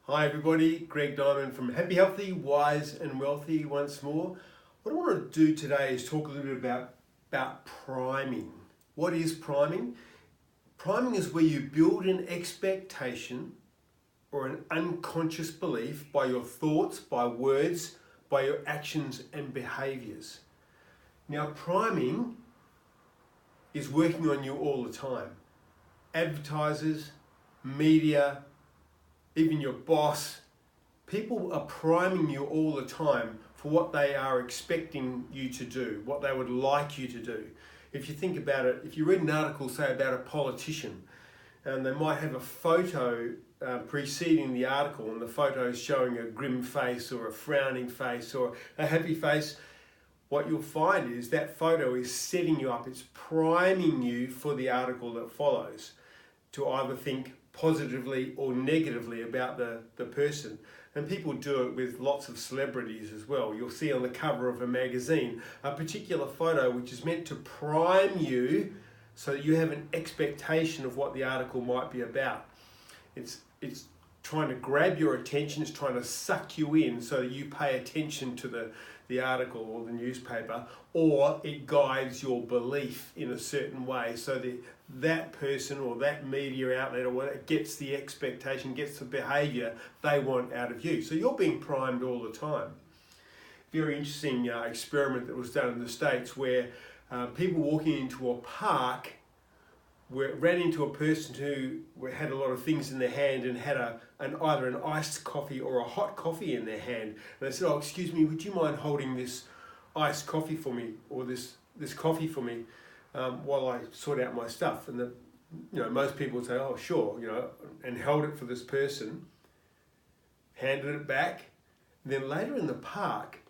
Hi everybody, Greg Diamond from Happy, Healthy, Wise and Wealthy once more. What I want to do today is talk a little bit about priming. What is priming? Priming is where you build an expectation or an unconscious belief by your thoughts, by words, by your actions and behaviors. Now priming is working on you all the time. Advertisers, media, even your boss, people are priming you all the time for what they are expecting you to do, what they would like you to do. If you think about it, if you read an article, say about a politician, and they might have a photo preceding the article, and the photo is showing a grim face or a frowning face or a happy face, what you'll find is that photo is setting you up, it's priming you for the article that follows, to either think positively or negatively about the person. And people do it with lots of celebrities as well. You'll see on the cover of a magazine a particular photo which is meant to prime you so that you have an expectation of what the article might be about. It's trying to grab your attention, it's trying to suck you in so that you pay attention to the article or the newspaper, or it guides your belief in a certain way so that person or that media outlet or whatever gets the expectation, gets the behaviour they want out of you. So you're being primed all the time. Very interesting experiment that was done in the States where people walking into a park ran into a person who had a lot of things in their hand and had either an iced coffee or a hot coffee in their hand. And they said, "Oh, excuse me, would you mind holding this iced coffee for me, or this coffee for me, while I sort out my stuff?" And most people would say, "Oh, sure," and held it for this person, handed it back. And then later in the park,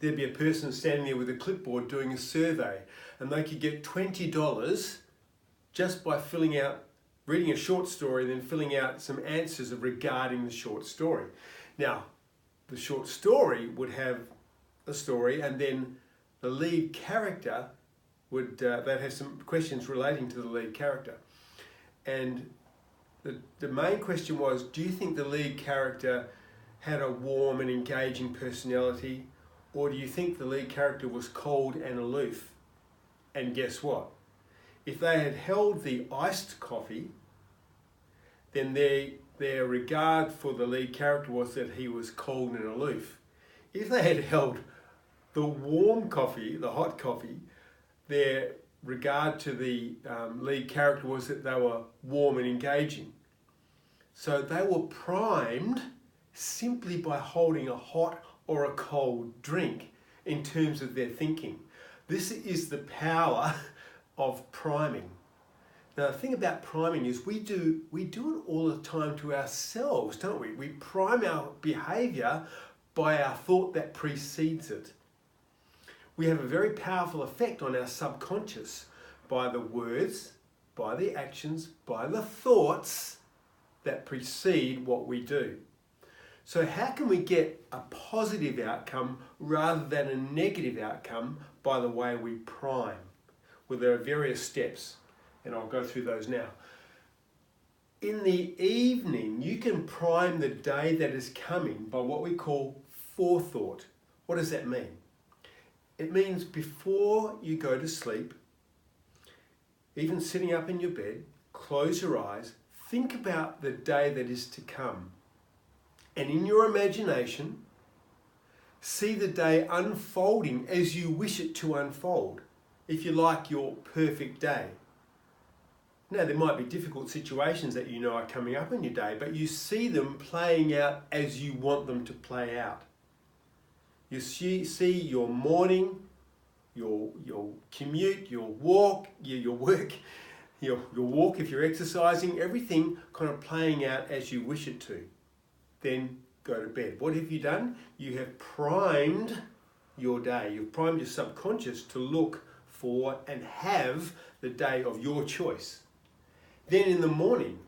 there'd be a person standing there with a clipboard doing a survey, and they could get $20 just by reading a short story and then filling out some answers regarding the short story. Now, the short story would have a story, and then the lead character they'd have some questions relating to the lead character. And the main question was, do you think the lead character had a warm and engaging personality, or do you think the lead character was cold and aloof? And guess what? If they had held the iced coffee, then their regard for the lead character was that he was cold and aloof. If they had held the warm coffee, the hot coffee, their regard to the lead character was that they were warm and engaging. So they were primed simply by holding a hot or a cold drink in terms of their thinking. This is the power of priming. Now the thing about priming is we do it all the time to ourselves, don't we? We prime our behaviour by our thought that precedes it. We have a very powerful effect on our subconscious by the words, by the actions, by the thoughts that precede what we do. So how can we get a positive outcome rather than a negative outcome by the way we prime? Well, there are various steps, and I'll go through those now. In the evening, you can prime the day that is coming by what we call forethought. What does that mean? It means before you go to sleep, even sitting up in your bed, close your eyes, think about the day that is to come. And in your imagination, see the day unfolding as you wish it to unfold. If you like, your perfect day. Now, there might be difficult situations that you know are coming up in your day, but you see them playing out as you want them to play out. You see your morning, your commute, your walk, your work, your walk if you're exercising, everything kind of playing out as you wish it to. Then go to bed. What have you done? You have primed your day. You've primed your subconscious to look for and have the day of your choice. Then in the morning,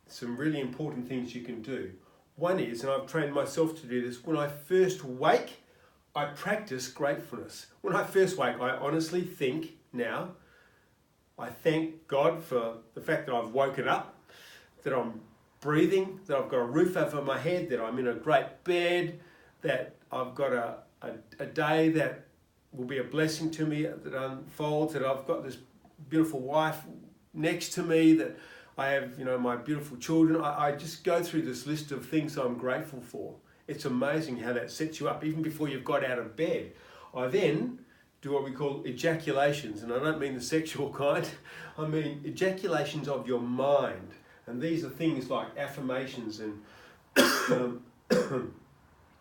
some really important things you can do. One is, and I've trained myself to do this, when I first wake, I practice gratefulness. When I first wake, I honestly think now, I thank God for the fact that I've woken up, that I'm breathing, that I've got a roof over my head, that I'm in a great bed, that I've got a day that will be a blessing to me, that unfolds, that I've got this beautiful wife next to me, that I have, my beautiful children. I just go through this list of things I'm grateful for. It's amazing how that sets you up, even before you've got out of bed. I then do what we call ejaculations, and I don't mean the sexual kind, I mean ejaculations of your mind. And these are things like affirmations and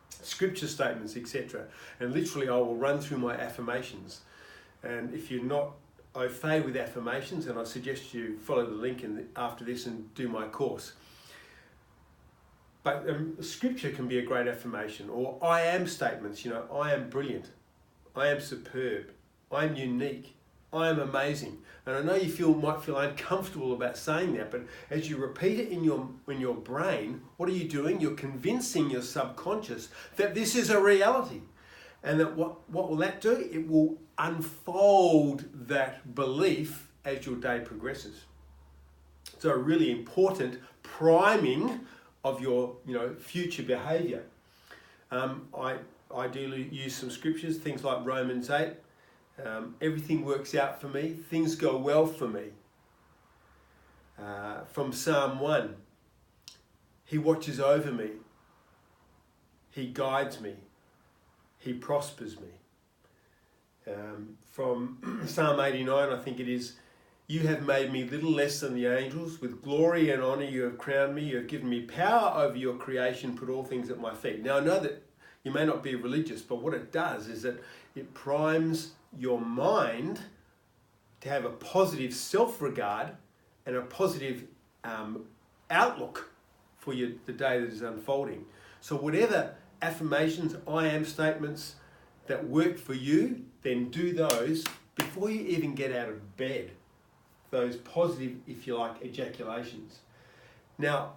scripture statements, etc. And literally I will run through my affirmations. And if you're not au fait with affirmations, then I suggest you follow the link after this and do my course. But scripture can be a great affirmation, or I am statements, I am brilliant, I am superb, I am unique, I am amazing. And I know you might feel uncomfortable about saying that, but as you repeat it in your brain, what are you doing? You're convincing your subconscious that this is a reality. And that what will that do? It will unfold that belief as your day progresses. So a really important priming of your future behaviour. I ideally use some scriptures, things like Romans 8. Everything works out for me. Things go well for me. From Psalm 1, He watches over me. He guides me. He prospers me. From Psalm 89, I think it is, you have made me little less than the angels. With glory and honour you have crowned me. You have given me power over your creation, put all things at my feet. Now I know that you may not be religious, but what it does is that it primes your mind to have a positive self-regard and a positive outlook for the day that is unfolding. So whatever affirmations, I am statements that work for you, then do those before you even get out of bed. Those positive, if you like, ejaculations. Now,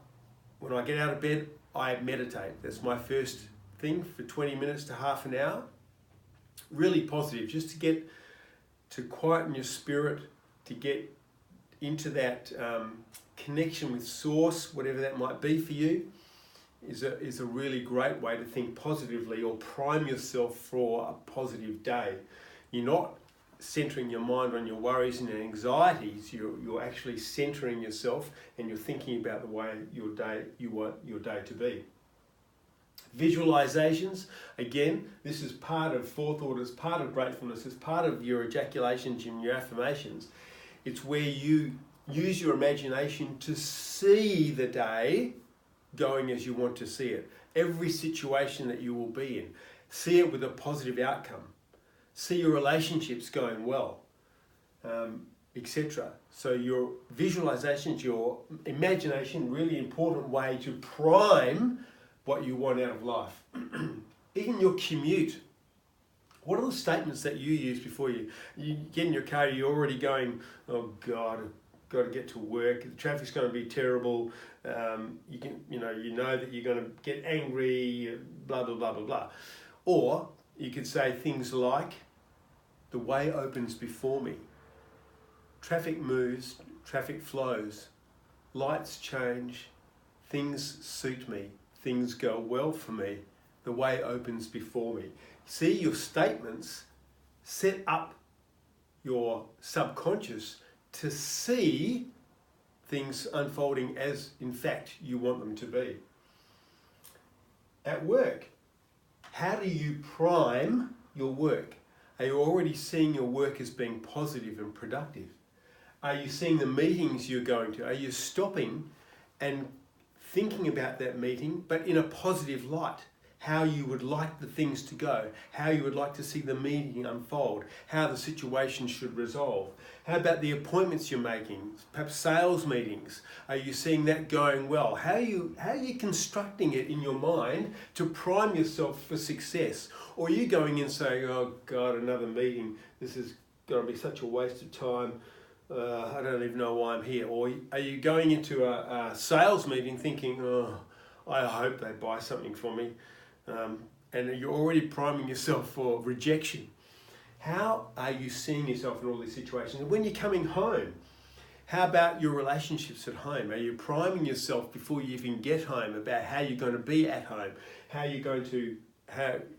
when I get out of bed, I meditate. That's my first thing for 20 minutes to half an hour. Really positive, just to get to quieten your spirit, to get into that connection with Source, whatever that might be for you, is a really great way to think positively or prime yourself for a positive day. You're not centering your mind on your worries and anxieties. You're actually centering yourself, and you're thinking about the way you want your day to be. Visualizations, again, this is part of forethought, it's part of gratefulness, it's part of your ejaculations and your affirmations. It's where you use your imagination to see the day going as you want to see it. Every situation that you will be in, see it with a positive outcome. See your relationships going well, etc. So your visualizations, your imagination, really important way to prime what you want out of life. Even your commute. What are the statements that you use before you get in your car? You're already going, oh God, I've got to get to work. The traffic's going to be terrible. You know that you're going to get angry. Blah blah blah blah blah. Or you could say things like, the way opens before me. Traffic moves, traffic flows. Lights change. Things suit me. Things go well for me. The way opens before me. See, your statements set up your subconscious to see things unfolding as, in fact, you want them to be. At work, how do you prime your work? Are you already seeing your work as being positive and productive? Are you seeing the meetings you're going to? Are you stopping and thinking about that meeting, but in a positive light? How you would like the things to go, how you would like to see the meeting unfold, how the situation should resolve. How about the appointments you're making, perhaps sales meetings? Are you seeing that going well? How are you constructing it in your mind to prime yourself for success? Or are you going in saying, oh God, another meeting, this is going to be such a waste of time, I don't even know why I'm here. Or are you going into a sales meeting thinking, oh, I hope they buy something from me. And you're already priming yourself for rejection. How are you seeing yourself in all these situations? And when you're coming home, How about your relationships at home? Are you priming yourself before you even get home about how you're going to be at home, how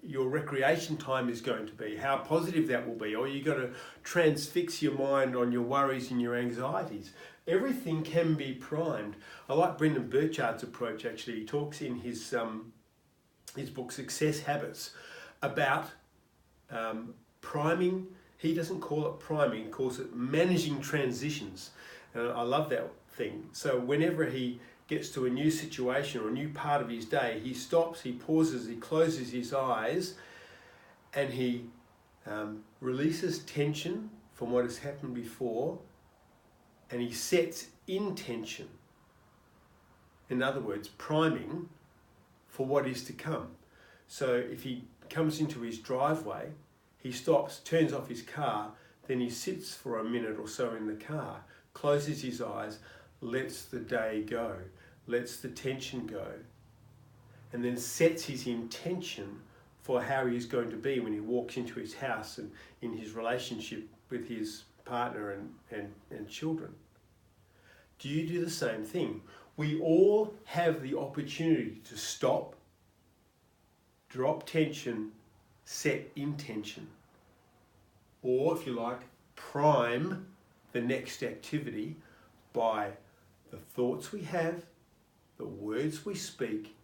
your recreation time is going to be, how positive that will be, or you're going to transfix your mind on your worries and your anxieties? Everything can be primed. I like Brendan Burchard's approach, actually. He talks in his book Success Habits about priming. He doesn't call it priming, he calls it managing transitions. And I love that thing. So whenever he gets to a new situation or a new part of his day, he stops, he pauses, he closes his eyes, and he releases tension from what has happened before, and he sets intention. In other words, priming for what is to come. So if he comes into his driveway, he stops, turns off his car, then he sits for a minute or so in the car, closes his eyes, lets the day go, lets the tension go, and then sets his intention for how he's going to be when he walks into his house and in his relationship with his partner and children. Do you do the same thing? We all have the opportunity to stop, drop tension, set intention, or if you like, prime the next activity by the thoughts we have, the words we speak,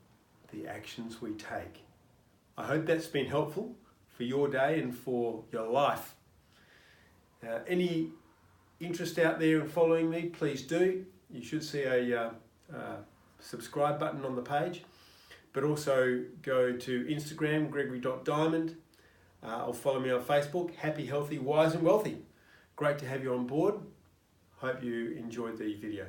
the actions we take. I hope that's been helpful for your day and for your life. Any interest out there in following me, please do. You should see a subscribe button on the page, but also go to Instagram, gregory.diamond, or follow me on Facebook, Happy, Healthy, Wise and Wealthy. Great to have you on board. Hope you enjoyed the video.